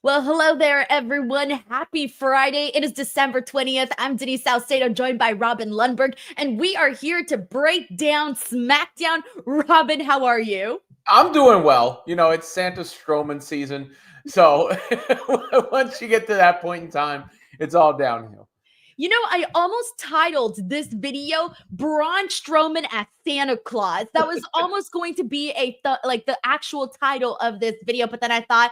Well, hello there, everyone. Happy Friday. It is December 20th. I'm Denise Salcedo, joined by Robin Lundberg, and we are here to break down SmackDown. Robin, how are you? I'm doing well. It's Santa Strowman season. So once you get to that point in time, it's all downhill. You know, I almost titled this video Braun Strowman as Santa Claus. That was almost going to be like the actual title of this video, but then I thought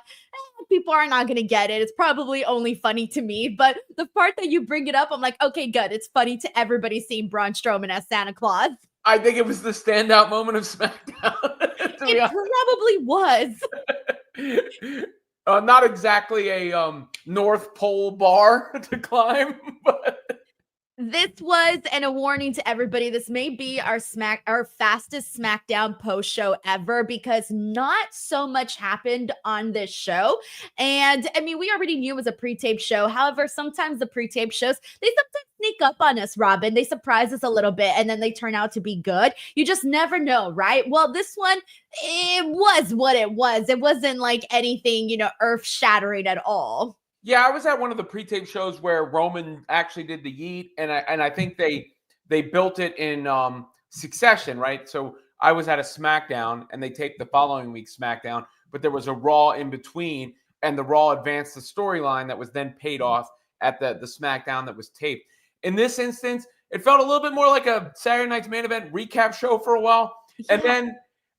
people are not going to get it. It's probably only funny to me, but the part that you bring it up, I'm like, okay, good. It's funny to everybody seeing Braun Strowman as Santa Claus. I think it was the standout moment of SmackDown. To be It probably was. Not exactly a North Pole bar to climb, but This was a warning to everybody. This may be our fastest SmackDown post show ever because not so much happened on this show. And I mean, we already knew it was a pre-taped show. However, sometimes the pre-taped shows, they sometimes sneak up on us, Robin. They surprise us a little bit and then they turn out to be good. You just never know, right? Well, this one, it was what it was. It wasn't like anything, earth-shattering at all. yeah, I was at one of the pre-tape shows where Roman actually did the yeet, and I think they built it in succession, right? So I was at a SmackDown, and they taped the following week's SmackDown, but there was a Raw in between, and the Raw advanced the storyline that was then paid off at the SmackDown that was taped. In this instance, it felt a little bit more like a Saturday Night's Main Event recap show for a while, and then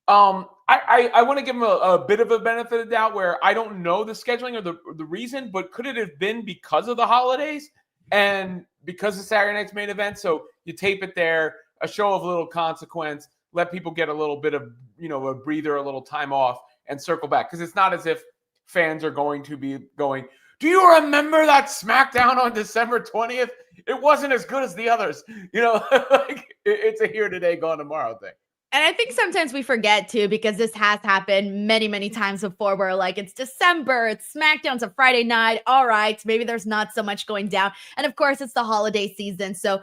I want to give him a bit of a benefit of the doubt where I don't know the scheduling or the reason, but could it have been because of the holidays and because of Saturday Night's Main Event? So you tape it there, a show of little consequence, let people get a little bit of, a breather, a little time off and circle back. Because it's not as if fans are going to be going, do you remember that SmackDown on December 20th? It wasn't as good as the others. It's a here today, gone tomorrow thing. And I think sometimes we forget too, because this has happened many, many times before where like it's December, it's SmackDown's a Friday night. All right, maybe there's not so much going down. And of course, it's the holiday season. So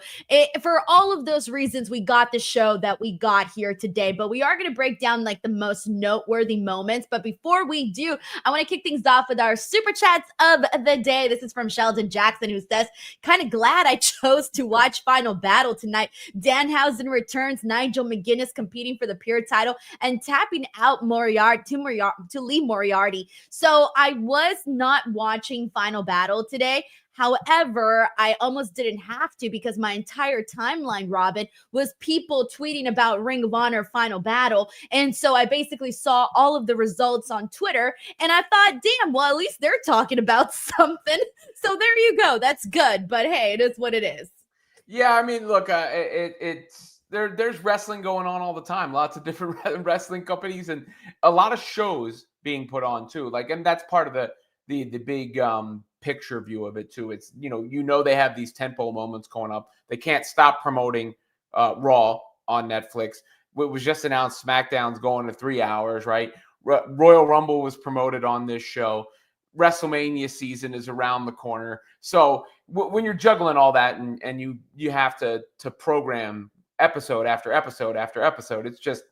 for all of those reasons, we got the show that we got here today. But we are going to break down like the most noteworthy moments. But before we do, I want to kick things off with our super chats of the day. This is from Sheldon Jackson, who says, kind of glad I chose to watch Final Battle tonight. Danhausen returns, Nigel McGuinness competing for the pure title and tapping out to Lee Moriarty. So I was not watching Final Battle today. However, I almost didn't have to because my entire timeline, Robin, was people tweeting about Ring of Honor Final Battle. And so I basically saw all of the results on Twitter and I thought, damn, well, at least they're talking about something. So there you go. That's good. But hey, it is what it is. Yeah, I mean, look, there's wrestling going on all the time. Lots of different wrestling companies and a lot of shows being put on too. And that's part of the big picture view of it too. It's they have these tentpole moments going up. They can't stop promoting Raw on Netflix. It was just announced SmackDown's going to 3 hours, right? Royal Rumble was promoted on this show. WrestleMania season is around the corner. So when you're juggling all that and you have to program episode after episode after episode, it's just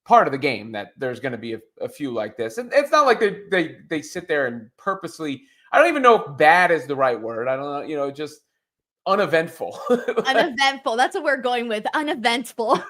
part of the game that there's going to be a few like this. And it's not like they sit there and purposely, I don't even know if bad is the right word. I don't know, just uneventful. Uneventful. That's what we're going with. Uneventful.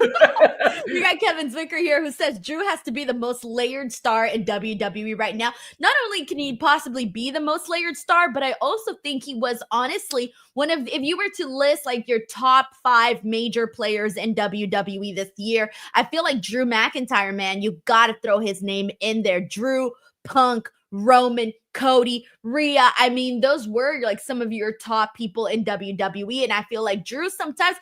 We got Kevin Zwicker here who says Drew has to be the most layered star in WWE right now. Not only can he possibly be the most layered star, but I also think he was honestly one of, if you were to list like your top 5 major players in WWE this year, I feel like Drew McIntyre, man, you got to throw his name in there. Drew, Punk, Roman, Cody, Rhea. I mean, those were like some of your top people in WWE. And I feel like Drew sometimes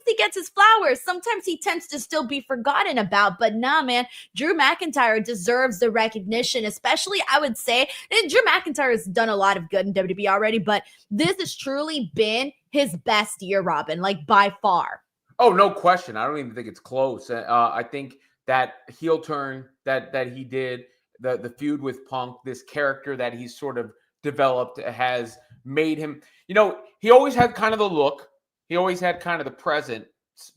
he gets his flowers. Sometimes he tends to still be forgotten about. But nah, man, Drew McIntyre deserves the recognition, especially I would say. And Drew McIntyre has done a lot of good in WWE already, but this has truly been his best year, Robin, like by far. Oh, no question. I don't even think it's close. I think that heel turn that he did, the feud with Punk, this character that he's sort of developed has made him, he always had kind of the look. He always had kind of the presence,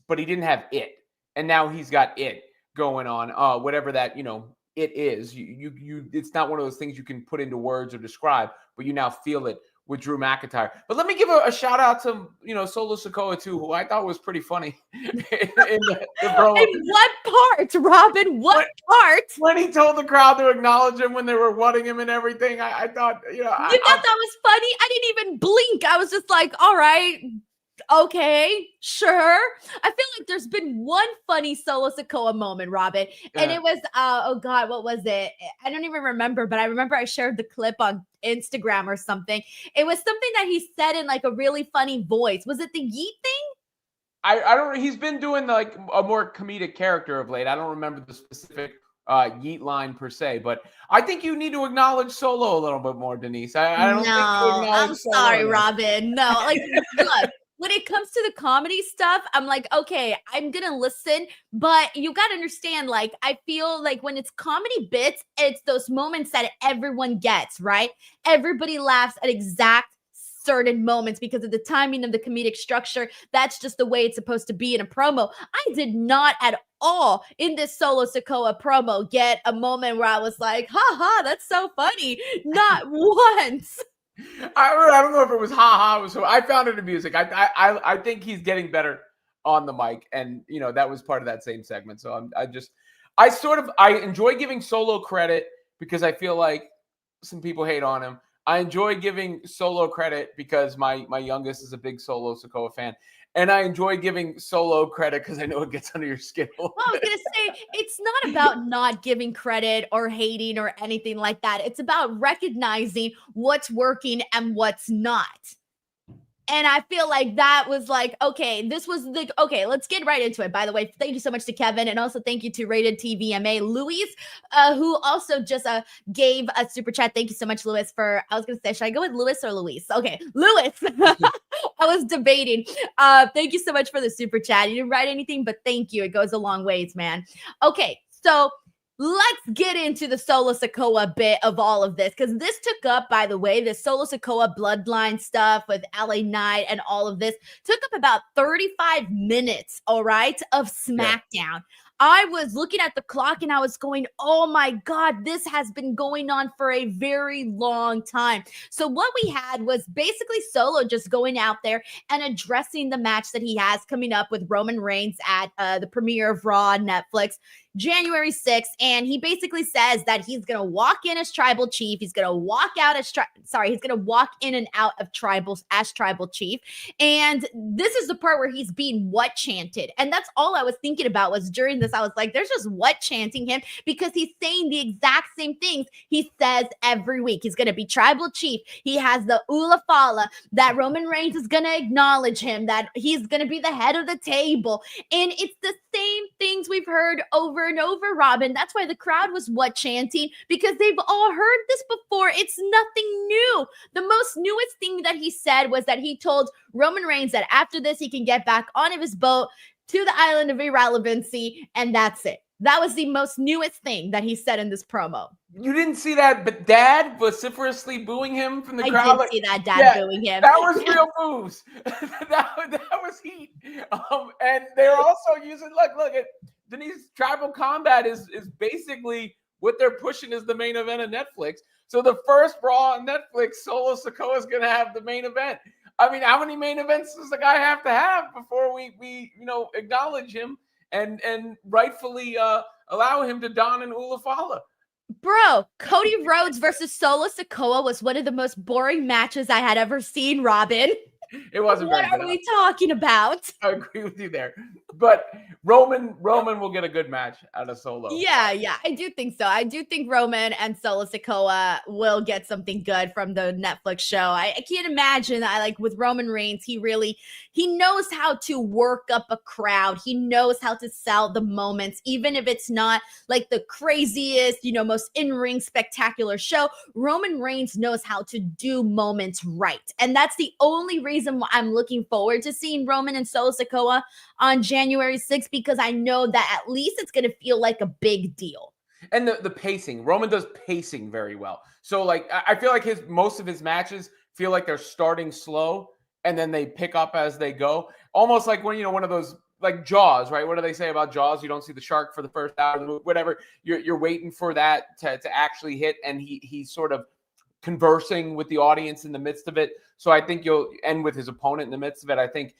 but he didn't have it. And now he's got it going on, whatever that, it is. It's not one of those things you can put into words or describe, but you now feel it with Drew McIntyre. But let me give a shout out to, Solo Sikoa too, who I thought was pretty funny in the promo. In what part, Robin? What part? When he told the crowd to acknowledge him when they were wutting him and everything, I thought, You thought that was funny? I didn't even blink. I was just like, all right, okay, sure. I feel like there's been one funny Solo Sikoa moment, Robin. And it was, oh God, what was it? I don't even remember, but I remember I shared the clip on Instagram or something. It was something that he said in like a really funny voice. Was it the yeet thing? I don't. He's been doing like a more comedic character of late. I don't remember the specific yeet line per se, but I think you need to acknowledge Solo a little bit more, Denise. I don't think you acknowledge I'm Solo sorry, enough. Robin. No, like look. When it comes to the comedy stuff, I'm like, okay, I'm going to listen, but you got to understand, like, I feel like when it's comedy bits, it's those moments that everyone gets, right? Everybody laughs at exact certain moments because of the timing of the comedic structure. That's just the way it's supposed to be in a promo. I did not at all in this Solo Sikoa promo get a moment where I was like, ha, that's so funny. Not once. I don't know if it was ha. I found it amusing. I think he's getting better on the mic, and that was part of that same segment. So I enjoy giving Solo credit because I feel like some people hate on him. I enjoy giving Solo credit because my youngest is a big Solo Sikoa fan. And I enjoy giving Solo credit because I know it gets under your skin. Well, I was going to say, it's not about not giving credit or hating or anything like that. It's about recognizing what's working and what's not. And I feel like that was like, okay, let's get right into it. By the way, thank you so much to Kevin. And also thank you to Rated TVMA Luis, who also just gave a super chat. Thank you so much, Luis, I was going to say, should I go with Luis or Luis? Okay, Luis. I was debating. Thank you so much for the super chat. You didn't write anything, but thank you. It goes a long ways, man. Okay, so let's get into the Solo Sikoa bit of all of this, because this took up, by the way, the Solo Sikoa bloodline stuff with LA Knight and all of this took up about 35 minutes, all right, of SmackDown. Yeah. I was looking at the clock and I was going, oh my God, this has been going on for a very long time. So what we had was basically Solo just going out there and addressing the match that he has coming up with Roman Reigns at the premiere of Raw on Netflix, January 6th. And he basically says that he's going to walk in as tribal chief. He's going to walk out as he's going to walk in and out of tribals as tribal chief. And this is the part where he's being what chanted. And that's all I was thinking about was during this, I was like, there's just what chanting him because he's saying the exact same things he says every week. He's going to be tribal chief. He has the Ula Fala that Roman Reigns is going to acknowledge him, that he's going to be the head of the table. And it's the same things we've heard over and over, Robin. That's why the crowd was what chanting, because they've all heard this before. It's nothing new. The most newest thing that he said was that he told Roman Reigns that after this, he can get back on his boat to the island of irrelevancy, and that's it. That was the most newest thing that he said in this promo. You didn't see that, but Dad vociferously booing him from the crowd. I did see that Dad booing him. That was real moves. that was heat. And they're also using, look at Denise, tribal combat is basically what they're pushing as the main event of Netflix. So the first Raw on Netflix, Solo Sikoa is going to have the main event. I mean, how many main events does the guy have to have before we acknowledge him and rightfully allow him to don an Ula Fala? Bro, Cody Rhodes versus Solo Sikoa was one of the most boring matches I had ever seen, Robin. It wasn't very good. What are we talking about? I agree with you there. But Roman will get a good match out of Solo. Yeah, I do think so. I do think Roman and Solo Sikoa will get something good from the Netflix show. I can't imagine with Roman Reigns, he knows how to work up a crowd. He knows how to sell the moments, even if it's not like the craziest, most in-ring spectacular show. Roman Reigns knows how to do moments right. And that's the only reason why I'm looking forward to seeing Roman and Solo Sikoa on January 6th, because I know that at least it's going to feel like a big deal. And the pacing, Roman does pacing very well. So I feel like most of his matches feel like they're starting slow and then they pick up as they go. Almost like when, one of those like Jaws, right? What do they say about Jaws? You don't see the shark for the first hour of the movie, whatever. You're waiting for that to actually hit, and he's sort of conversing with the audience in the midst of it. So I think you'll end with his opponent in the midst of it. I think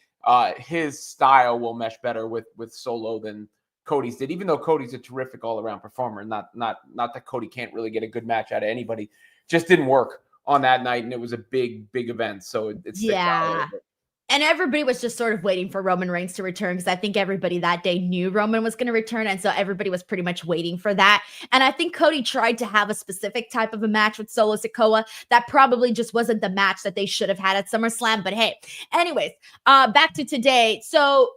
his style will mesh better with Solo than Cody's did, even though Cody's a terrific all-around performer. Not that Cody can't really get a good match out of anybody. Just didn't work on that night, and it was a big event. So it sticks out a little bit. And everybody was just sort of waiting for Roman Reigns to return because I think everybody that day knew Roman was going to return. And so everybody was pretty much waiting for that. And I think Cody tried to have a specific type of a match with Solo Sikoa that probably just wasn't the match that they should have had at SummerSlam. But hey, anyways, back to today. So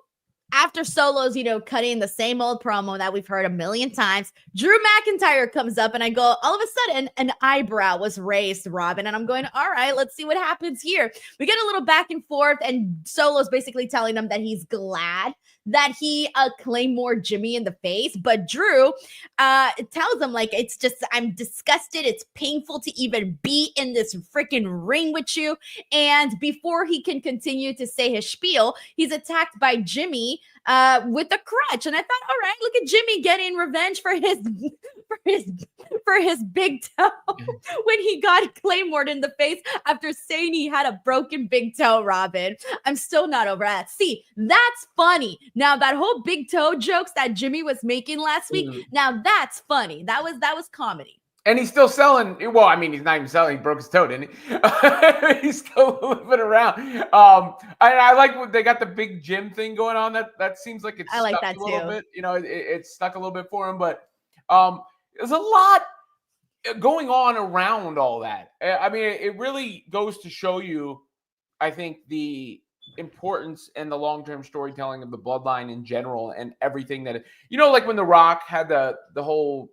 after Solo's, cutting the same old promo that we've heard a million times, Drew McIntyre comes up and I go, all of a sudden, an eyebrow was raised, Robin. And I'm going, all right, let's see what happens here. We get a little back and forth and Solo's basically telling him that he's glad that he Claymore Jimmy in the face. But Drew tells him, like, it's just, I'm disgusted. It's painful to even be in this freaking ring with you. And before he can continue to say his spiel, he's attacked by Jimmy with a crutch. And I thought, all right, look at Jimmy getting revenge for his big toe when he got Claymored in the face after saying he had a broken big toe, Robin. I'm still not over that. See, that's funny. Now that whole big toe jokes that Jimmy was making last week, now that's funny. That was comedy. And he's still selling. Well, I mean, he's not even selling. He broke his toe, didn't he? He's still moving around. I like what they got the big gym thing going on. That seems like it's like stuck that a little too. bit. It's stuck a little bit for him. But there's a lot going on around all that. I mean, it really goes to show you, I think, the importance and the long-term storytelling of the bloodline in general and everything that like when The Rock had the whole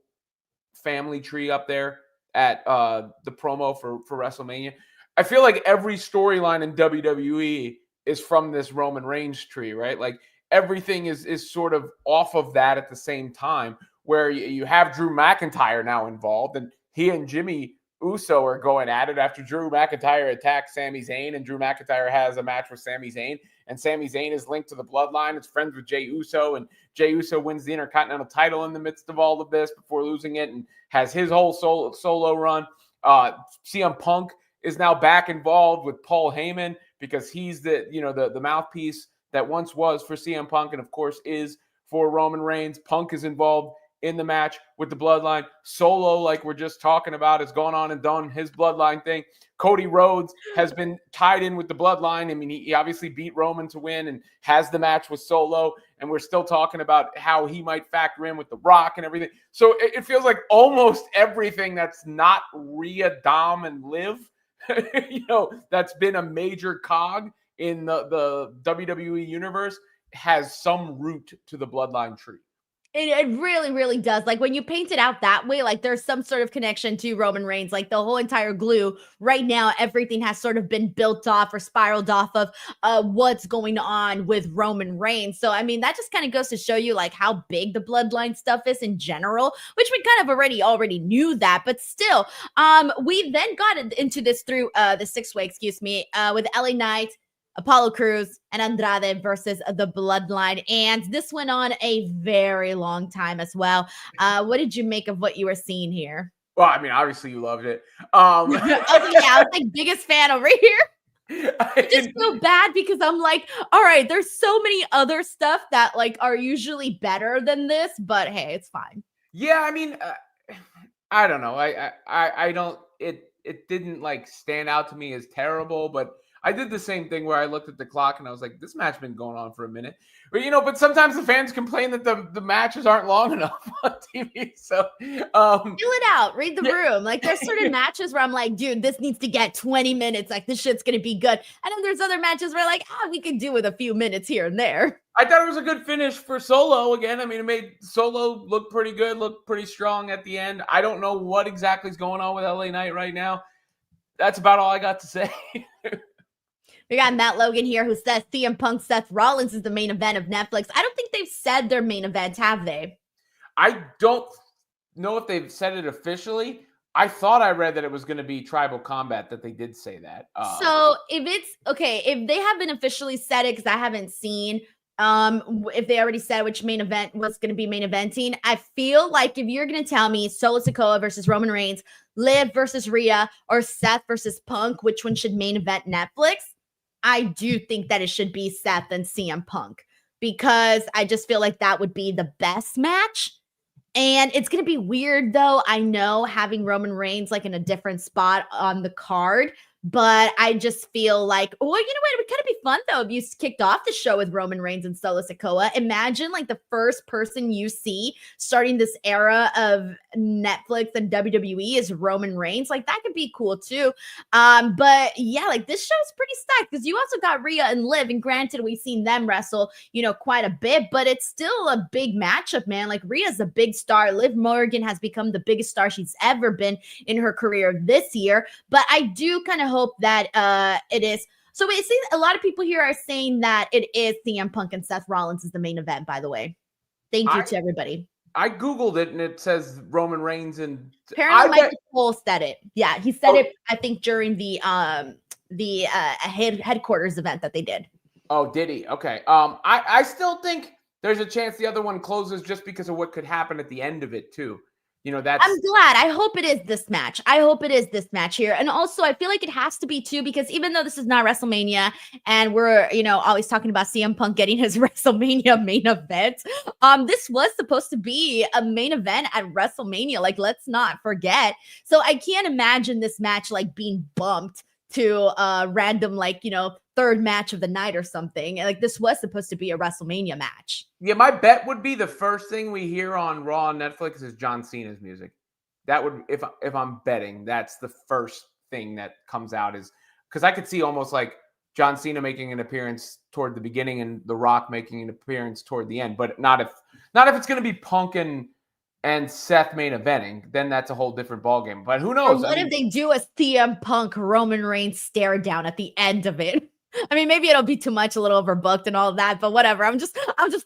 family tree up there at the promo for WrestleMania. I feel like every storyline in WWE is from this Roman Reigns tree, right? Like everything is sort of off of that at the same time, where you have Drew McIntyre now involved, and he and Jimmy Uso are going at it after Drew McIntyre attacked Sami Zayn, and Drew McIntyre has a match with Sami Zayn, and Sami Zayn is linked to the bloodline. It's friends with Jey Uso, and Jey Uso wins the Intercontinental title in the midst of all of this before losing it and has his whole solo run. CM Punk is now back involved with Paul Heyman because he's the mouthpiece that once was for CM Punk and, of course, is for Roman Reigns. Punk is involved in the match with the bloodline. Solo, like we're just talking about, has gone on and done his bloodline thing. Cody Rhodes has been tied in with the bloodline. I mean, he obviously beat Roman to win and has the match with Solo, and we're still talking about how he might factor in with The Rock and everything. So it feels like almost everything that's not Rhea, Dom, and Liv, that's been a major cog in the WWE universe has some root to the bloodline tree. It really, really does. Like when you paint it out that way, like there's some sort of connection to Roman Reigns, like the whole entire glue right now, everything has sort of been built off or spiraled off of what's going on with Roman Reigns. So, I mean, that just kind of goes to show you like how big the bloodline stuff is in general, which we kind of already knew that, but still, we then got into this through the 6-way, with LA Knight, Apollo Crews, and Andrade versus the Bloodline. And this went on a very long time as well. What did you make of what you were seeing here? Well, I mean, obviously you loved it. I was like biggest fan over here. I just feel bad because I'm like, all right, there's so many other stuff that like are usually better than this, but hey, it's fine. Yeah, I mean, I don't know. I don't. It didn't like stand out to me as terrible, but I did the same thing where I looked at the clock and I was like, this match has been going on for a minute. But sometimes the fans complain that the matches aren't long enough on TV. So fill it out, read the room. Like there's certain matches where I'm like, dude, this needs to get 20 minutes. Like this shit's gonna be good. And then there's other matches where like, we could do with a few minutes here and there. I thought it was a good finish for Solo again. I mean, it made Solo look pretty good, look pretty strong at the end. I don't know what exactly is going on with LA Knight right now. That's about all I got to say. We got Matt Logan here who says CM Punk Seth Rollins is the main event of Netflix. I don't think they've said their main event, have they? I don't know if they've said it officially. I thought I read that it was going to be Tribal Combat, that they did say that. So if it's okay, if they haven't officially said it, because I haven't seen If they already said which main event was going to be main eventing, I feel like if you're going to tell me Solo Sikoa versus Roman Reigns, Liv versus Rhea, or Seth versus Punk, which one should main event Netflix? I do think that it should be Seth and CM Punk, because I just feel like that would be the best match. And it's going to be weird, though, I know, having Roman Reigns like in a different spot on the card. But I just feel like, well, you know what? It would kind of be fun, though, if you kicked off the show with Roman Reigns and Solo Sikoa. Imagine like the first person you see starting this era of Netflix and WWE is Roman Reigns. Like, that could be cool, too. But yeah, like this show's pretty stacked, because you also got Rhea and Liv. And granted, we've seen them wrestle, you know, quite a bit, but it's still a big matchup, man. Like, Rhea's a big star. Liv Morgan has become the biggest star she's ever been in her career this year. But I do kind of hope that it is. So it seems a lot of people here are saying that it is CM Punk and Seth Rollins is the main event, by the way. Thank you to everybody. I Googled it and it says Roman Reigns, and apparently Michael Cole said it. Yeah, he said it, I think, during the headquarters event that they did. Oh, did he? Okay. I still think there's a chance the other one closes just because of what could happen at the end of it too. You know, that's. I'm glad. I hope it is this match. I hope it is this match here. And also, I feel like it has to be too, because even though this is not WrestleMania and we're, you know, always talking about CM Punk getting his WrestleMania main event, this was supposed to be a main event at WrestleMania. Like, let's not forget. So I can't imagine this match like being bumped to a random, like, you know, third match of the night or something. Like, this was supposed to be a WrestleMania match. Yeah, my bet would be the first thing we hear on Raw on Netflix is John Cena's music. That would, if I'm betting, that's the first thing that comes out, is because I could see almost like John Cena making an appearance toward the beginning and The Rock making an appearance toward the end, but not if it's going to be Punk and Seth main eventing, then that's a whole different ballgame. But who knows? Or what if they do a CM Punk Roman Reigns stare down at the end of it? I mean, maybe it'll be too much, a little overbooked and all of that, but whatever. I'm just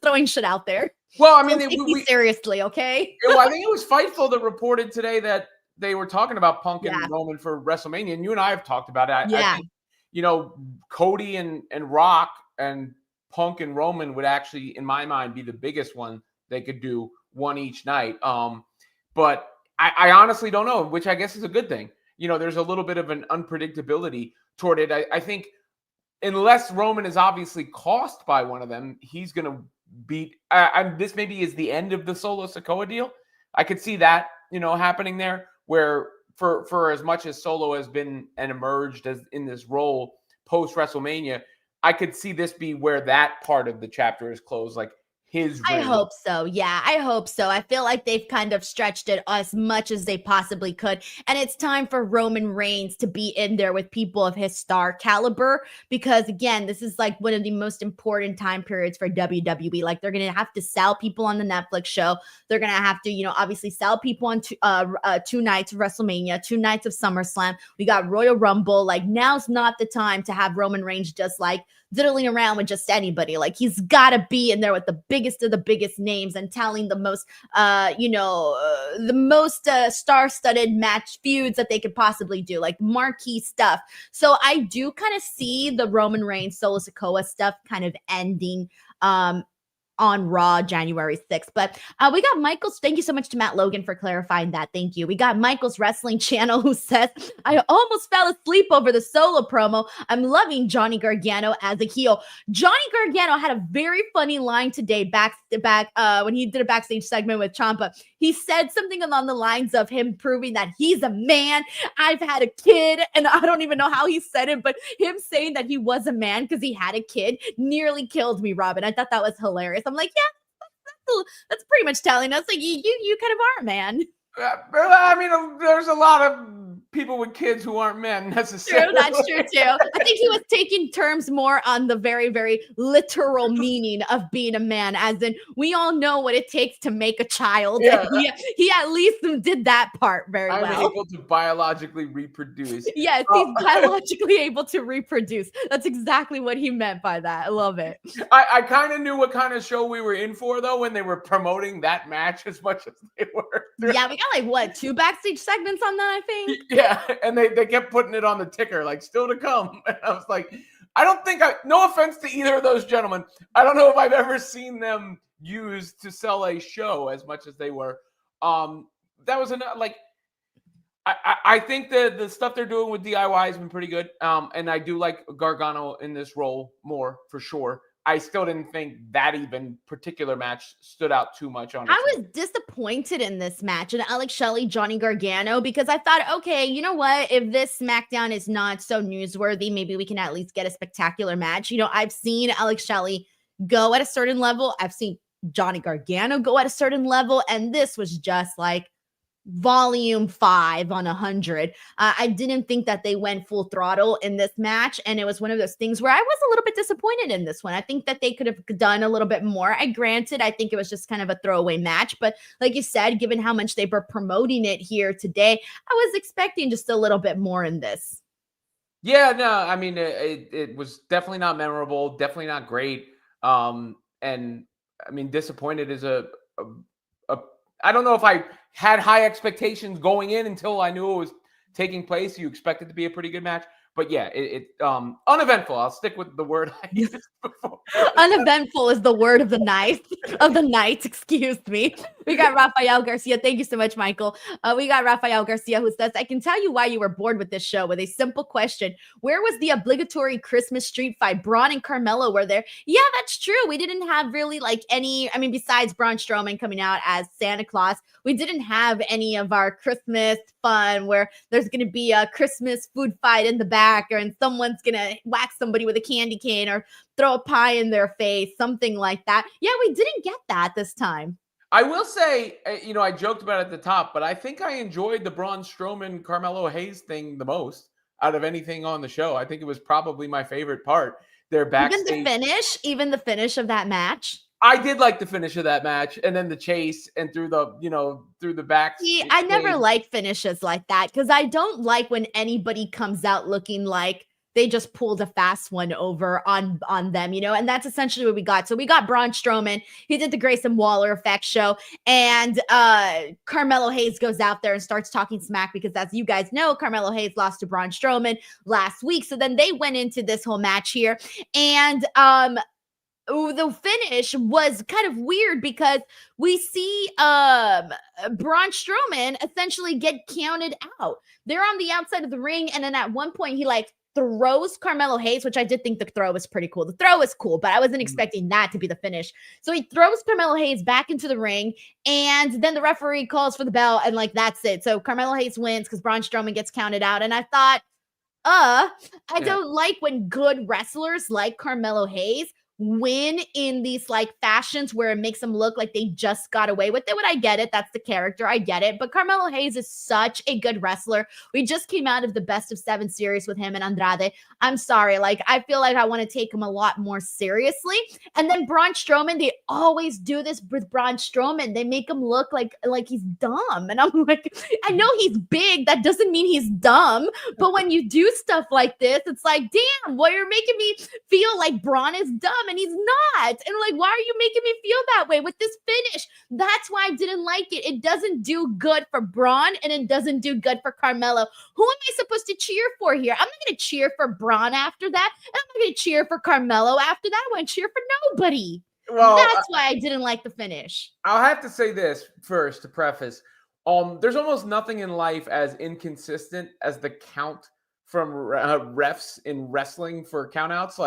throwing shit out there. Well, I mean, take me seriously, okay? Well, I think it was Fightful that reported today that they were talking about Punk and Roman for WrestleMania, and you and I have talked about it. I think, you know, Cody and Rock and Punk and Roman would actually, in my mind, be the biggest one they could do, one each night. But I honestly don't know, which I guess is a good thing. You know, there's a little bit of an unpredictability toward it. I think unless Roman is obviously cost by one of them, he's going to beat. This maybe is the end of the Solo Sikoa deal. I could see that, you know, happening there, where for as much as Solo has been and emerged as in this role post WrestleMania, I could see this be where that part of the chapter is closed. Like, his I hope so. Yeah, I hope so. I feel like they've kind of stretched it as much as they possibly could. And it's time for Roman Reigns to be in there with people of his star caliber, because again, this is like one of the most important time periods for WWE. Like, they're going to have to sell people on the Netflix show. They're going to have to, you know, obviously sell people on 2 nights of WrestleMania, 2 nights of SummerSlam. We got Royal Rumble. Like, now's not the time to have Roman Reigns just like diddling around with just anybody. Like, he's got to be in there with the biggest of the biggest names and telling the most, the most star-studded match feuds that they could possibly do, like marquee stuff. So I do kind of see the Roman Reigns, Solo Sikoa stuff kind of ending on Raw January 6th. But we got Michael's. Thank you so much to Matt Logan for clarifying that. Thank you. We got Michael's Wrestling Channel, who says, I almost fell asleep over the Solo promo. I'm loving Johnny Gargano as a heel. Johnny Gargano had a very funny line today back when he did a backstage segment with Ciampa. He said something along the lines of him proving that he's a man. I've had a kid, and I don't even know how he said it, but him saying that he was a man because he had a kid nearly killed me, Robin. I thought that was hilarious. I'm like, yeah, that's pretty much telling us, like, you kind of are a man. I mean, there's a lot of people with kids who aren't men necessarily. True, that's true too. I think he was taking terms more on the very, very literal meaning of being a man, as in, we all know what it takes to make a child. Yeah. He at least did that part very well. I'm able to biologically reproduce. Yes, he's biologically able to reproduce. That's exactly what he meant by that. I love it. I kind of knew what kind of show we were in for, though, when they were promoting that match as much as they were. Yeah, we got like, what, 2 backstage segments on that, I think? Yeah, and they kept putting it on the ticker, like, still to come. And I was like, I don't think no offense to either of those gentlemen, I don't know if I've ever seen them used to sell a show as much as they were. That was I think the stuff they're doing with DIY has been pretty good. And I do like Gargano in this role more for sure. I still didn't think that even particular match stood out too much on it. I was disappointed in this match and Alex Shelley, Johnny Gargano, because I thought, okay, you know what? If this SmackDown is not so newsworthy, maybe we can at least get a spectacular match. I've seen Alex Shelley go at a certain level. I've seen Johnny Gargano go at a certain level. And this was just like volume 5 on 100. I didn't think that they went full throttle in this match, and it was one of those things where I was a little bit disappointed in this one. I think that they could have done a little bit more. I think it was just kind of a throwaway match, but like you said, given how much they were promoting it here today, I was expecting just a little bit more in this. Yeah, no, I mean, it was definitely not memorable, definitely not great. And I mean, disappointed is I don't know if I had high expectations going in until I knew it was taking place. You expect it to be a pretty good match. But yeah, uneventful. I'll stick with the word I used before. Uneventful is the word of the night. Excuse me. We got Rafael Garcia. Thank you so much, Michael. We got Rafael Garcia who says, I can tell you why you were bored with this show with a simple question. Where was the obligatory Christmas street fight? Braun and Carmelo were there. Yeah, that's true. We didn't have really besides Braun Strowman coming out as Santa Claus, we didn't have any of our Christmas fun where there's going to be a Christmas food fight in the back, and someone's going to whack somebody with a candy cane or throw a pie in their face, something like that. Yeah, we didn't get that this time. I will say, I joked about it at the top, but I think I enjoyed the Braun Strowman Carmelo Hayes thing the most out of anything on the show. I think it was probably my favorite part. Their backstage, even the finish of that match. I did like the finish of that match, and then the chase and through the back. See, I never like finishes like that because I don't like when anybody comes out looking like they just pulled a fast one over on them, and that's essentially what we got. So we got Braun Strowman. He did the Grayson Waller effect show, and Carmelo Hayes goes out there and starts talking smack because, as you guys know, Carmelo Hayes lost to Braun Strowman last week. So then they went into this whole match here, and the finish was kind of weird because we see Braun Strowman essentially get counted out. They're on the outside of the ring, and then at one point he throws Carmelo Hayes, which I did think the throw was pretty cool. The throw is cool, but I wasn't expecting that to be the finish. So he throws Carmelo Hayes back into the ring, and then the referee calls for the bell, and that's it. So Carmelo Hayes wins because Braun Strowman gets counted out, and I thought, I don't like when good wrestlers like Carmelo Hayes win in these fashions where it makes them look like they just got away with it. But I get it. That's the character. I get it. But Carmelo Hayes is such a good wrestler. We just came out of the best of 7 series with him and Andrade. I'm sorry. I feel like I want to take him a lot more seriously. And then Braun Strowman, they always do this with Braun Strowman. They make him look like he's dumb. And I'm like, I know he's big. That doesn't mean he's dumb. But when you do stuff like this, it's like, damn, well, you're making me feel like Braun is dumb. And he's not. And why are you making me feel that way with this finish? That's why I didn't like it. It doesn't do good for Braun, and it doesn't do good for Carmelo. Who am I supposed to cheer for here? I'm not going to cheer for Braun after that. I'm not going to cheer for Carmelo after that. I want to cheer for nobody. Well, that's why I didn't like the finish. I'll have to say this first to preface. There's almost nothing in life as inconsistent as the count from refs in wrestling for countouts.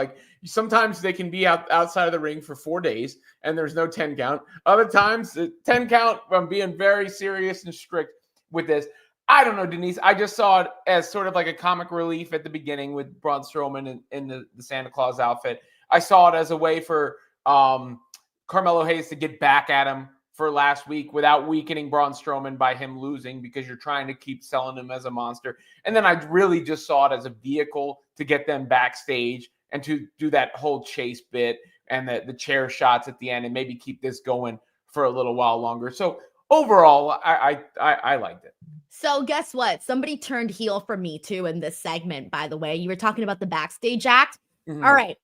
Sometimes they can be outside of the ring for 4 days and there's no 10 count. Other times, 10 count, I'm being very serious and strict with this. I don't know, Denise. I just saw it as sort of like a comic relief at the beginning with Braun Strowman in the Santa Claus outfit. I saw it as a way for Carmelo Hayes to get back at him for last week without weakening Braun Strowman by him losing, because you're trying to keep selling him as a monster. And then I really just saw it as a vehicle to get them backstage and to do that whole chase bit and the chair shots at the end and maybe keep this going for a little while longer. So overall, I liked it. So guess what? Somebody turned heel for me too in this segment, by the way. You were talking about the backstage act. Mm-hmm. All right.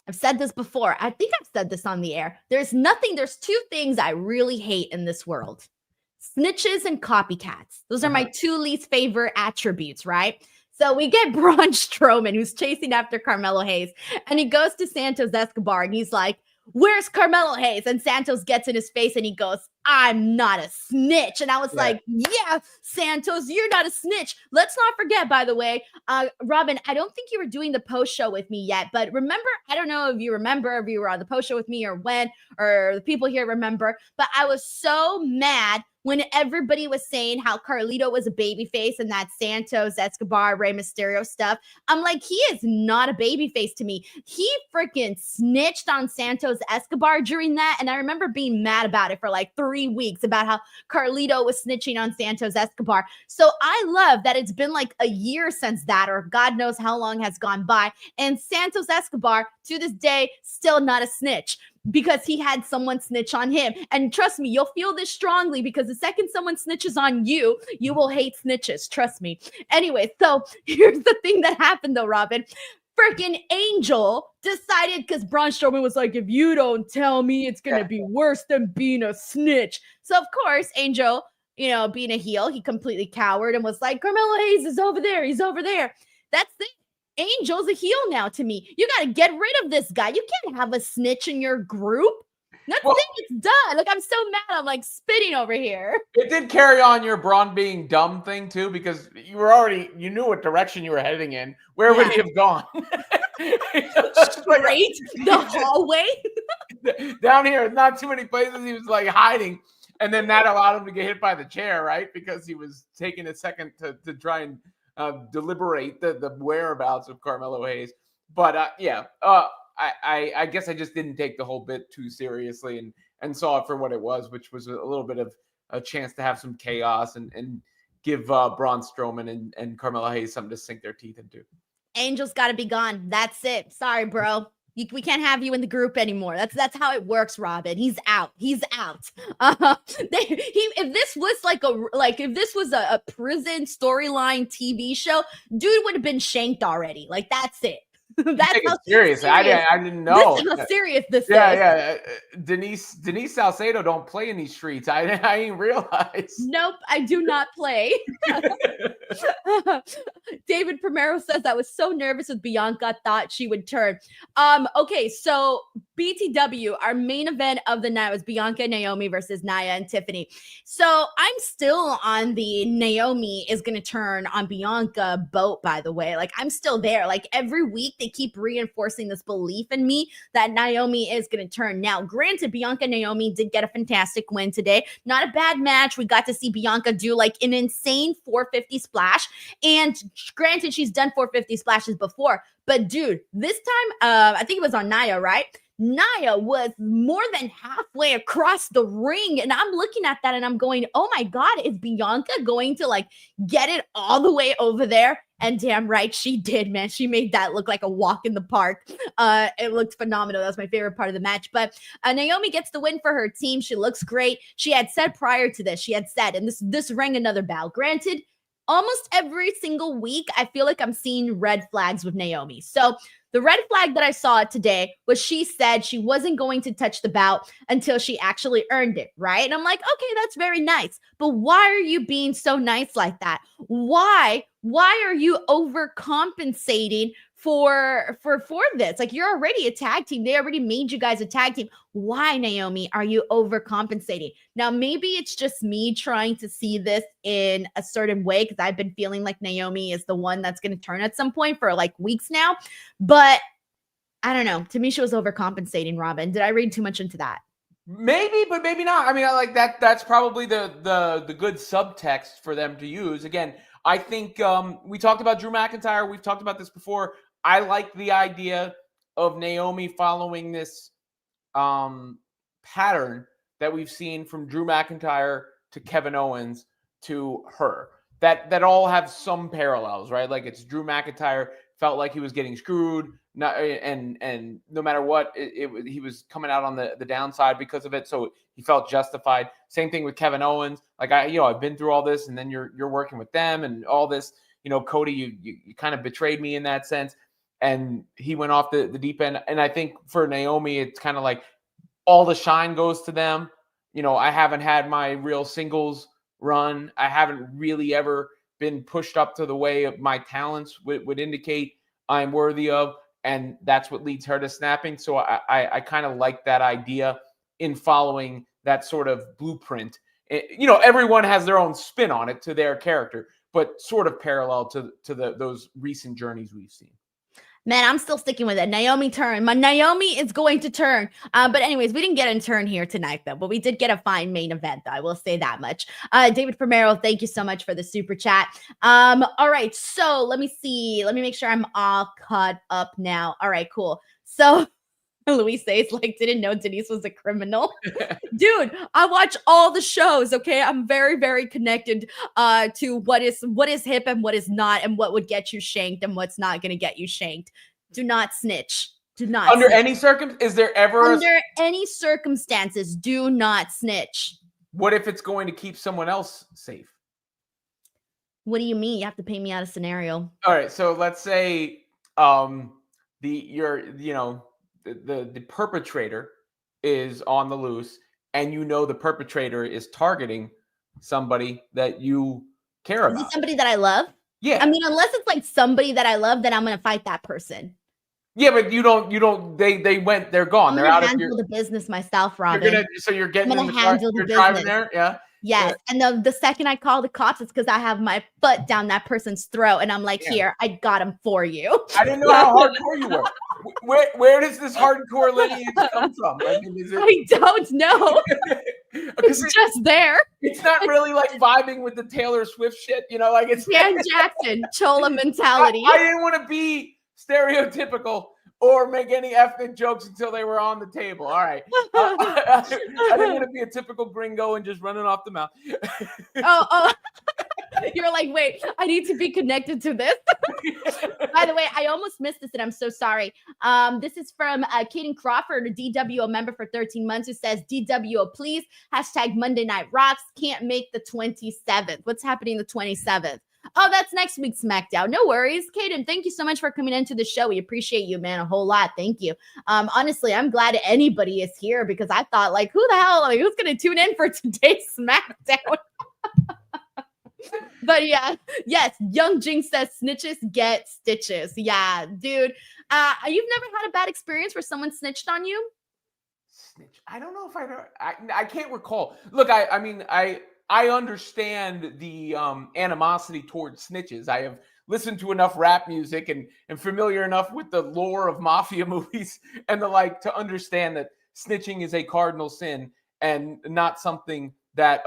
I've said this before. I think I've said this on the air. There's 2 things I really hate in this world. Snitches and copycats. Those are my 2 least favorite attributes, right? So we get Braun Strowman, who's chasing after Carmelo Hayes, and he goes to Santos Escobar, and he's like, where's Carmelo Hayes? And Santos gets in his face and he goes, I'm not a snitch. And I was like, yeah, Santos, you're not a snitch. Let's not forget, by the way, Robin, I don't think you were doing the post show with me yet, but remember, I don't know if you remember, if you were on the post show with me or when, or the people here remember, but I was so mad when everybody was saying how Carlito was a babyface and that Santos, Escobar, Rey Mysterio stuff. I'm like, he is not a babyface to me. He freaking snitched on Santos Escobar during that. And I remember being mad about it for like 3 weeks about how Carlito was snitching on Santos Escobar. So I love that it's been like a year since that, or God knows how long has gone by. And Santos Escobar, to this day, still not a snitch, because he had someone snitch on him. And trust me, you'll feel this strongly, because the second someone snitches on you, you will hate snitches. Trust me. Anyway, so here's the thing that happened though, Robin. Freaking Angel decided, because Braun Strowman was like, if you don't tell me, it's going to be worse than being a snitch. So of course, Angel, being a heel, he completely cowered and was like, Carmelo Hayes is over there. He's over there. That's it. Angel's a heel now to me. You got to get rid of this guy. You can't have a snitch in your group. That's it. It's done. Like, I'm so mad. I'm like spitting over here. It did carry on your Braun being dumb thing too, because you knew what direction you were heading in. Where would he have gone? Straight the hallway. Down here, not too many places he was like hiding. And then that allowed him to get hit by the chair, right? Because he was taking a second to try and deliberate the whereabouts of Carmelo Hayes. But I guess I just didn't take the whole bit too seriously and saw it for what it was, which was a little bit of a chance to have some chaos and give Braun Strowman and Carmelo Hayes something to sink their teeth into. Angel's got to be gone. That's it. Sorry, bro. We can't have you in the group anymore. That's how it works, Robin. He's out. He's out. If this was a prison storyline TV show, dude would have been shanked already. Like, that's it. That's how serious. I didn't know. This is how serious this is. Yeah. Denise Salcedo don't play in these streets. I didn't realize. Nope, I do not play. David Primero says, I was so nervous with Bianca, thought she would turn. Okay, so BTW, our main event of the night was Bianca and Naomi versus Nia and Tiffany. So I'm still on the Naomi is going to turn on Bianca boat, by the way. Like, I'm still there. Like, every week they keep reinforcing this belief in me that Naomi is going to turn. Now, granted, Bianca and Naomi did get a fantastic win today. Not a bad match. We got to see Bianca do like an insane 450 splash. And granted, she's done 450 splashes before. But dude, this time, I think it was on Nia, right? Nia was more than halfway across the ring. And I'm looking at that and I'm going, oh my God, is Bianca going to like get it all the way over there? And damn right she did, man. She made that look like a walk in the park. It looked phenomenal. That was my favorite part of the match. But Naomi gets the win for her team. She looks great. She had said prior to this, and this rang another bell. Granted, almost every single week, I feel like I'm seeing red flags with Naomi. So the red flag that I saw today was she said she wasn't going to touch the belt until she actually earned it, right? And I'm like, okay, that's very nice. But why are you being so nice like that? Why are you overcompensating for this? Like, you're already a tag team. They already made you guys a tag team. Why, Naomi, are you overcompensating? Now, maybe it's just me trying to see this in a certain way, because I've been feeling like Naomi is the one that's going to turn at some point for like weeks now. But I don't know. To me, she was overcompensating, Robin. Did I read too much into that? Maybe, but maybe not. I mean, I like that. That's probably the good subtext for them to use. Again, I think we talked about Drew McIntyre. We've talked about this before. I like the idea of Naomi following this pattern that we've seen from Drew McIntyre to Kevin Owens to her. That all have some parallels, right? Like, it's Drew McIntyre felt like he was getting screwed, and no matter what, he was coming out on the downside because of it, so he felt justified. Same thing with Kevin Owens. Like, I've been through all this, and then you're working with them and all this. Cody, you kind of betrayed me in that sense, and he went off the deep end. And I think for Naomi, it's kind of like all the shine goes to them. I haven't had my real singles run. I haven't really ever been pushed up to the way of my talents would indicate I'm worthy of. And that's what leads her to snapping. So I kind of like that idea in following that sort of blueprint. Everyone has their own spin on it to their character, but sort of parallel to those recent journeys we've seen. Man, I'm still sticking with it. Naomi turn. My Naomi is going to turn. But anyways, we didn't get a turn here tonight, though. But we did get a fine main event, though. I will say that much. David Primero, thank you so much for the super chat. All right. So let me see. Let me make sure I'm all caught up now. All right, cool. So Luis says, didn't know Denise was a criminal. Dude, I watch all the shows, okay? I'm very, very connected to what is hip and what is not, and what would get you shanked and what's not going to get you shanked. Do not snitch. Do not Under snitch. any circumstance, is there ever Under any circumstances, do not snitch. What if it's going to keep someone else safe? What do you mean? You have to paint me out a scenario. All right, so let's say the perpetrator is on the loose, and the perpetrator is targeting somebody that you care about. Is it somebody that I love? Yeah. I mean, unless it's like somebody that I love, then I'm going to fight that person. Yeah, but you don't, they're gone. They're out of your... handle the business myself, Robin. You're getting in the car, you're driving there, yeah? Yes, yeah. And the second I call the cops, it's because I have my foot down that person's throat, and I'm like, here, I got him for you. I didn't know how hardcore you were. Where does this hardcore lineage come from? I don't know. It's just there. It's not really like vibing with the Taylor Swift shit, it's Dan Jackson, Chola mentality. I didn't want to be stereotypical or make any ethnic jokes until they were on the table. All right. I didn't want to be a typical gringo and just running off the mouth. Oh. You're like, wait, I need to be connected to this. By the way, I almost missed this, and I'm so sorry. This is from Kaden Crawford, a DWO member for 13 months, who says, DWO, please, # Monday Night Rocks, can't make the 27th. What's happening the 27th? Oh, that's next week's SmackDown. No worries. Kaden, thank you so much for coming into the show. We appreciate you, man, a whole lot. Thank you. Honestly, I'm glad anybody is here, because I thought, who the hell, who's going to tune in for today's SmackDown? But yeah, yes, Young Jing says snitches get stitches. Yeah, dude. You've never had a bad experience where someone snitched on you? Snitch? I don't know if I can't recall. Look, I understand the animosity towards snitches. I have listened to enough rap music and familiar enough with the lore of mafia movies and the like to understand that snitching is a cardinal sin and not something that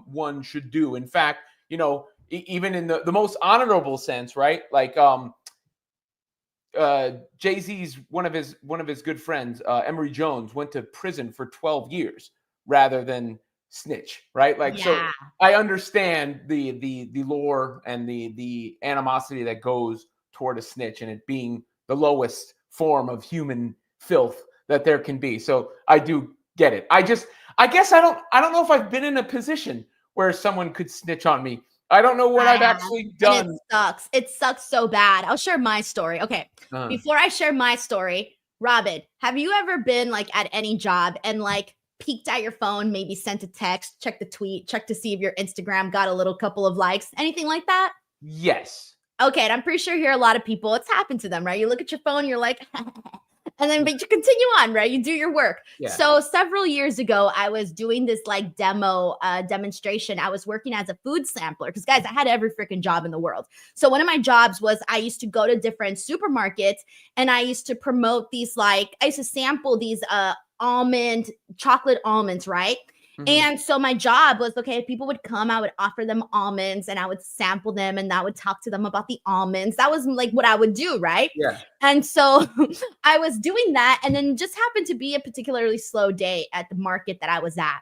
one should do. In fact, even in the most honorable sense, right? Like Jay-Z's one of his good friends, Emory Jones, went to prison for 12 years rather than snitch, right? So I understand the lore and the animosity that goes toward a snitch and it being the lowest form of human filth that there can be. So I do get it. I guess I don't know if I've been in a position where someone could snitch on me. I don't know what I've actually done. And it sucks. It sucks so bad. I'll share my story. Okay. Before I share my story, Robin, have you ever been at any job and peeked at your phone, maybe sent a text, checked the tweet, checked to see if your Instagram got a little couple of likes, anything like that? Yes. Okay. And I'm pretty sure here a lot of people, it's happened to them, right? You look at your phone, you're like, and then, but you continue on, right? You do your work. Yeah. So several years ago, I was doing this demonstration. I was working as a food sampler because, guys, I had every freaking job in the world. So one of my jobs was I used to go to different supermarkets and I used to promote these, I used to sample these chocolate almonds, right? Mm-hmm. And so my job was, okay, if people would come, I would offer them almonds and I would sample them and I would talk to them about the almonds. That was what I would do, right? Yeah. And so I was doing that, and then it just happened to be a particularly slow day at the market that I was at.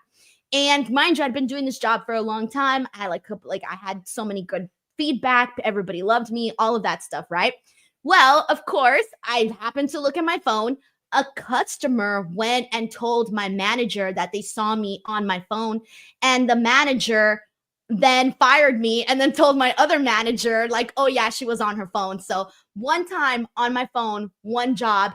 And mind you, I'd been doing this job for a long time. I I had so many good feedback. Everybody loved me, all of that stuff, right? Well, of course, I happened to look at my phone. A customer went and told my manager that they saw me on my phone, and the manager then fired me and then told my other manager, oh yeah, she was on her phone. So one time on my phone, one job,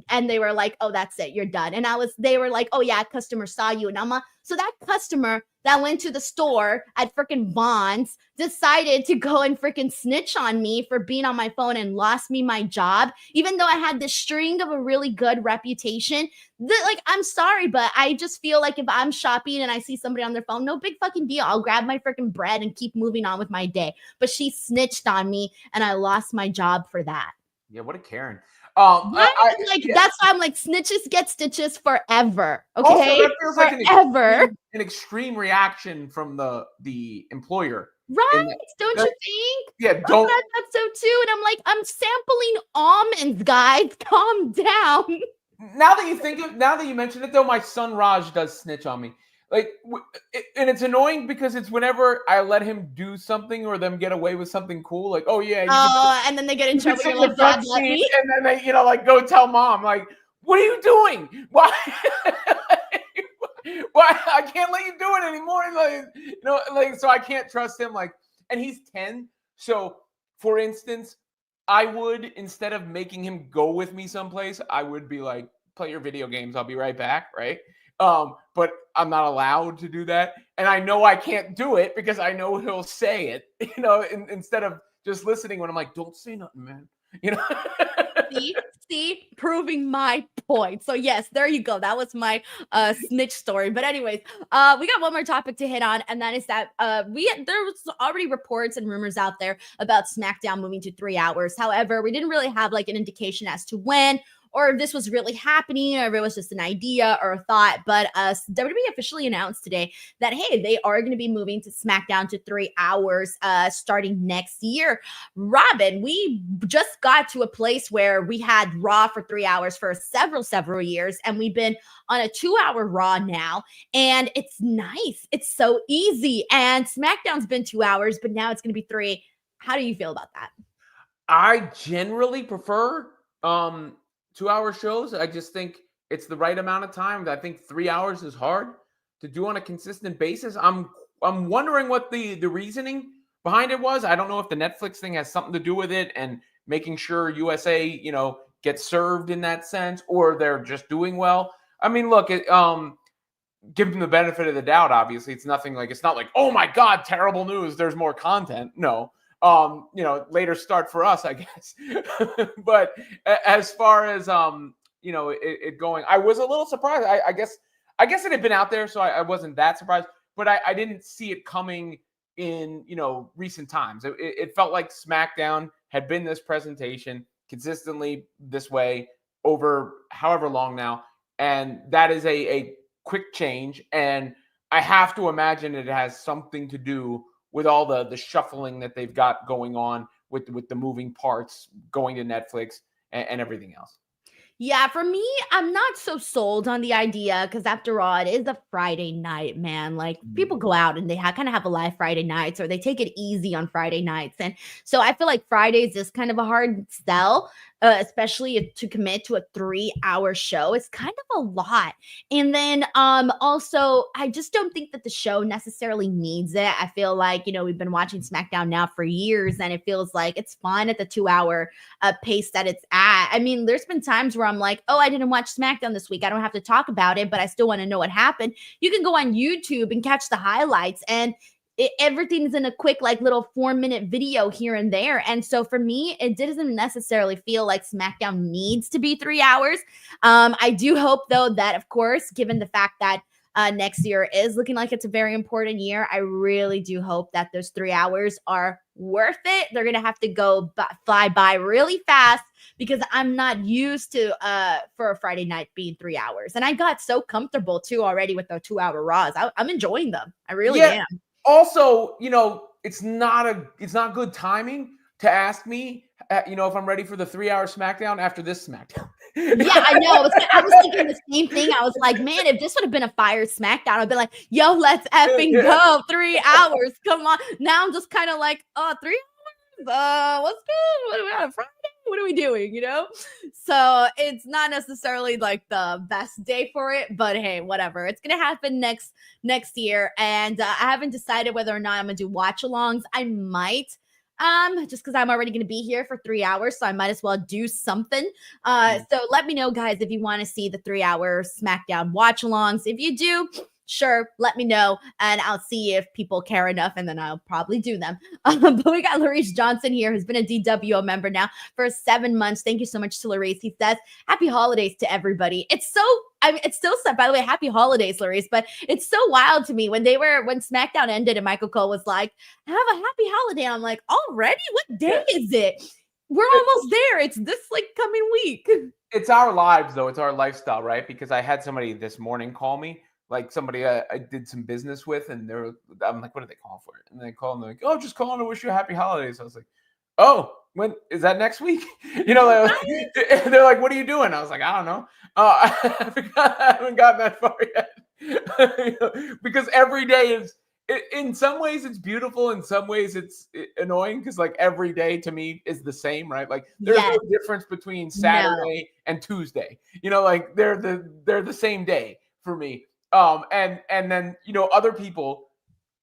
and they were like, oh, that's it, you're done. And they were like, oh yeah, customer saw you. And so that customer that went to the store at freaking Vons decided to go and freaking snitch on me for being on my phone and lost me my job, even though I had this string of a really good reputation. Like, I'm sorry, but I just feel like if I'm shopping and I see somebody on their phone, no big fucking deal. I'll grab my freaking bread and keep moving on with my day. But she snitched on me and I lost my job for that. Yeah, what a Karen. That's why I'm like, snitches get stitches forever. Okay, also, that feels like forever. an extreme reaction from the employer, right? Don't you think? Yeah, don't. That's so too. And I'm like, I'm sampling almonds, guys. Calm down. Now that you mention it, though, my son Raj does snitch on me. Like, and it's annoying because it's whenever I let him do something or them get away with something cool, like, oh yeah, and then they get in trouble. You're like, Dad, let me. And then they, like, go tell mom, like, what are you doing? Why? Why I can't let you do it anymore? Like, so I can't trust him. Like, and he's 10. So, for instance, I would, instead of making him go with me someplace, I would be like, play your video games. I'll be right back. Right. But I'm not allowed to do that. And I know I can't do it because I know he'll say it, instead of just listening when I'm like, don't say nothing, man. See, proving my point. So yes, there you go. That was my snitch story. But anyways, we got one more topic to hit on, and that is that there was already reports and rumors out there about SmackDown moving to 3 hours. However, we didn't really have like an indication as to when, or if this was really happening, or if it was just an idea or a thought. But WWE officially announced today that, hey, they are going to be moving to SmackDown to 3 hours starting next year. Robin, we just got to a place where we had Raw for 3 hours for several years, and we've been on a 2-hour Raw now, and it's nice. It's so easy. And SmackDown's been 2 hours, but now it's going to be 3. How do you feel about that? I generally prefer 2-hour shows. I just think it's the right amount of time. I think 3 hours is hard to do on a consistent basis. I'm wondering what the reasoning behind it was. I don't know if the Netflix thing has something to do with it and making sure USA, gets served in that sense, or they're just doing well. I mean, look, give them the benefit of the doubt. Obviously, it's not like, oh my God, terrible news, there's more content. No. Later start for us, I guess. But as far as it going, I was a little surprised. I guess it had been out there, so I wasn't that surprised. But I didn't see it coming in recent times. It felt like SmackDown had been this presentation consistently this way over however long now, and that is a quick change. And I have to imagine it has something to do with all the shuffling that they've got going on with the moving parts going to Netflix and everything else. Yeah, for me, I'm not so sold on the idea because after all, it is a Friday night, man. Like, people go out and they kind of have a live Friday nights, or they take it easy on Friday nights. And so I feel like Fridays is kind of a hard sell, especially to commit to a 3-hour show. It's kind of a lot. And then also, I just don't think that the show necessarily needs it. I feel like, we've been watching SmackDown now for years, and it feels like it's fine at the 2-hour pace that it's at. I mean, there's been times where I'm like, oh, I didn't watch SmackDown this week. I don't have to talk about it, but I still want to know what happened. You can go on YouTube and catch the highlights, and everything's in a quick, like, little 4-minute video here and there. And so for me, it doesn't necessarily feel like SmackDown needs to be 3 hours. I do hope, though, that, of course, given the fact that next year is looking like it's a very important year, I really do hope that those 3 hours are worth it. They're going to have to fly by really fast, because I'm not used to for a Friday night being 3 hours. And I got so comfortable too already with the 2-hour Raws. I'm enjoying them. I really am. Also, it's not good timing to ask me, if I'm ready for the 3-hour SmackDown after this SmackDown. Yeah, I know. I was thinking the same thing. I was like, man, if this would have been a fire SmackDown, I'd be like, yo, let's effing go. 3 hours. Come on. Now I'm just kind of like, 3 hours? What's good? What are we on a Friday? What are we doing? So it's not necessarily like the best day for it, but hey, whatever. It's going to happen next year. And I haven't decided whether or not I'm going to do watch alongs. I might. Just because I'm already going to be here for 3 hours, so I might as well do something. So let me know, guys, if you want to see the 3-hour SmackDown watch-alongs. If you do, sure, let me know and I'll see if people care enough and then I'll probably do them. But we got LaRae Johnson here, who's been a DWO member now for 7 months. Thank you so much to LaRae. He says, happy holidays to everybody. It's still said, by the way, happy holidays, LaRae, but it's so wild to me when SmackDown ended and Michael Cole was like, have a happy holiday. I'm like, already? What day is it? We're almost there. It's this coming week. It's our lives, though. It's our lifestyle, right? Because I had somebody this morning call me, like somebody I did some business with, and I'm like, what are they calling for? And they call and they're like, oh, just calling to wish you a happy holidays. I was like, oh, when is that next week? They're like, what are you doing? I was like, I don't know. I haven't gotten that far yet. Because every day is, in some ways it's beautiful, in some ways it's annoying, because like every day to me is the same, right? Like there's no difference between Saturday and Tuesday. Like they're the same day for me. And then other people,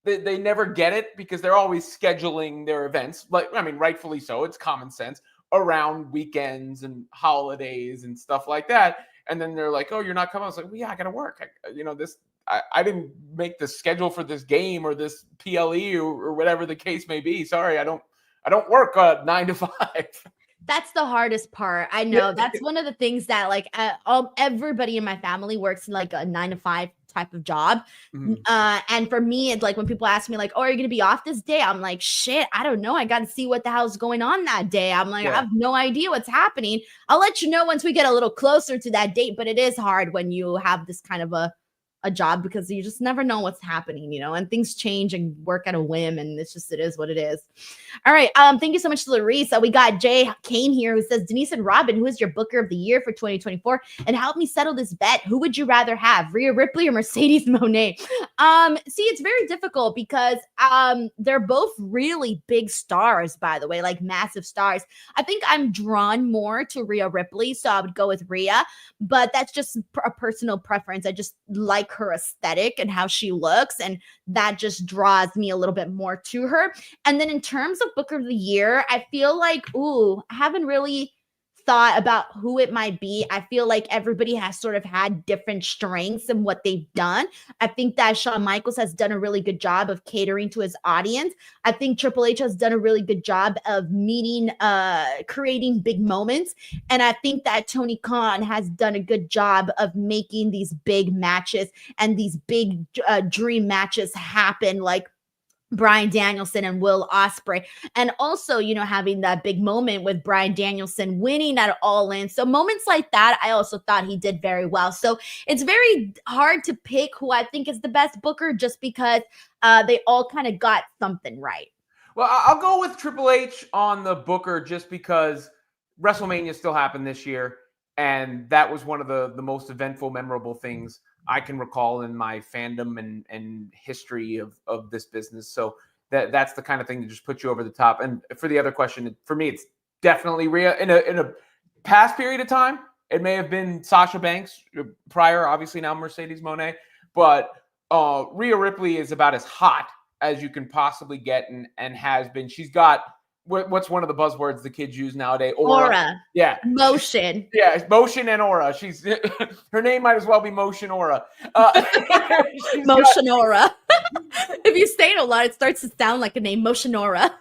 they never get it because they're always scheduling their events, like, I mean, rightfully so, it's common sense, around weekends and holidays and stuff like that. And then they're like, oh, you're not coming. I was like, well, yeah, I gotta work. I didn't make the schedule for this game or this PLE or whatever the case may be. Sorry, I don't work 9 to 5. That's the hardest part. I know. That's one of the things that everybody in my family works in like a 9 to 5 type of job. Mm-hmm. And for me, it's like when people ask me like, oh, are you going to be off this day? I'm like, shit, I don't know. I got to see what the hell's going on that day. I'm like, I have no idea what's happening. I'll let you know once we get a little closer to that date. But it is hard when you have this kind of a job, because you just never know what's happening, and things change and work at a whim, and it is what it is. All right. Thank you so much to LaRae. So we got Jay Kane here, who says, Denise and Robin, who is your booker of the year for 2024? And help me settle this bet. Who would you rather have, Rhea Ripley or Mercedes Moné? See, it's very difficult because they're both really big stars, by the way, like massive stars. I think I'm drawn more to Rhea Ripley, so I would go with Rhea, but that's just a personal preference. I just like her aesthetic and how she looks, and that just draws me a little bit more to her. And then in terms of Booker of the Year, I feel like, I haven't really thought about who it might be. I feel like everybody has sort of had different strengths in what they've done. I think that Shawn Michaels has done a really good job of catering to his audience. I think Triple H has done a really good job of creating big moments. And I think that Tony Khan has done a good job of making these big matches and these big dream matches happen, like Bryan Danielson and Will Ospreay. And also, having that big moment with Bryan Danielson winning at All In. So moments like that, I also thought he did very well. So it's very hard to pick who I think is the best booker, just because they all kind of got something right. Well, I'll go with Triple H on the booker, just because WrestleMania still happened this year. And that was one of the most eventful, memorable things I can recall in my fandom and history of this business. So that's the kind of thing that just puts you over the top. And for the other question, for me, it's definitely Rhea. In a past period of time, it may have been Sasha Banks prior, obviously now Mercedes Moné, but Rhea Ripley is about as hot as you can possibly get and has been. She's got, what's one of the buzzwords the kids use nowadays? Aura. Yeah. Motion. Yeah, motion and aura. She's her name might as well be Motion Aura. Motion Aura. If you say it a lot, it starts to sound like a name, Motion Aura.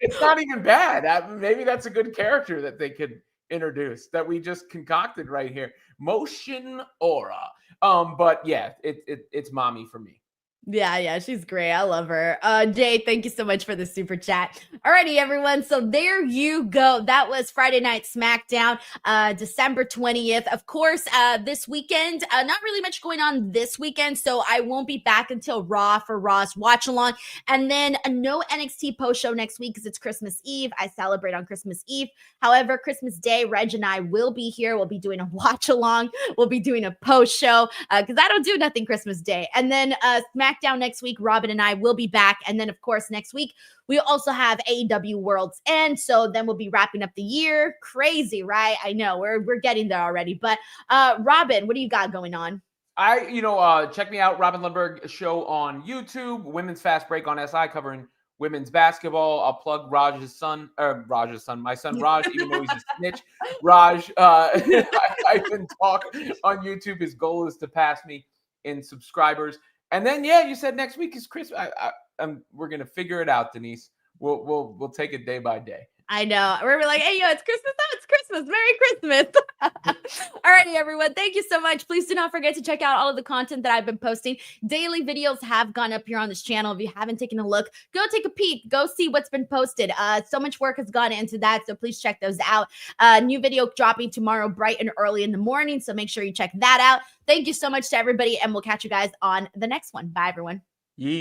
It's not even bad. Maybe that's a good character that they could introduce, that we just concocted right here. Motion Aura. But yeah, it's mommy for me. Yeah, she's great. I love her. Jay, thank you so much for the super chat. Alrighty, everyone. So there you go. That was Friday Night SmackDown, December 20th. Of course, this weekend, not really much going on this weekend, so I won't be back until Raw for Raw's Watch Along. And then no NXT post show next week because it's Christmas Eve. I celebrate on Christmas Eve. However, Christmas Day, Reg and I will be here. We'll be doing a watch along. We'll be doing a post show because I don't do nothing Christmas Day. And then SmackDown next week, Robin and I will be back. And then, of course, next week, we also have AEW World's End. So then we'll be wrapping up the year. Crazy, right? I know we're getting there already. But Robin, what do you got going on? Check me out, Robin Lundberg show on YouTube, Women's Fast Break on SI covering women's basketball. I'll plug my son Raj, even though he's a snitch. Raj, I can talk on YouTube. His goal is to pass me in subscribers. And then, yeah, you said next week is Christmas. We're gonna figure it out, Denise. We'll take it day by day. I know. We're like, hey, yo, it's Christmas. Oh, it's Christmas. Merry Christmas. Alrighty, everyone. Thank you so much. Please do not forget to check out all of the content that I've been posting. Daily videos have gone up here on this channel. If you haven't taken a look, go take a peek. Go see what's been posted. So much work has gone into that, so please check those out. New video dropping tomorrow bright and early in the morning, so make sure you check that out. Thank you so much to everybody, and we'll catch you guys on the next one. Bye, everyone.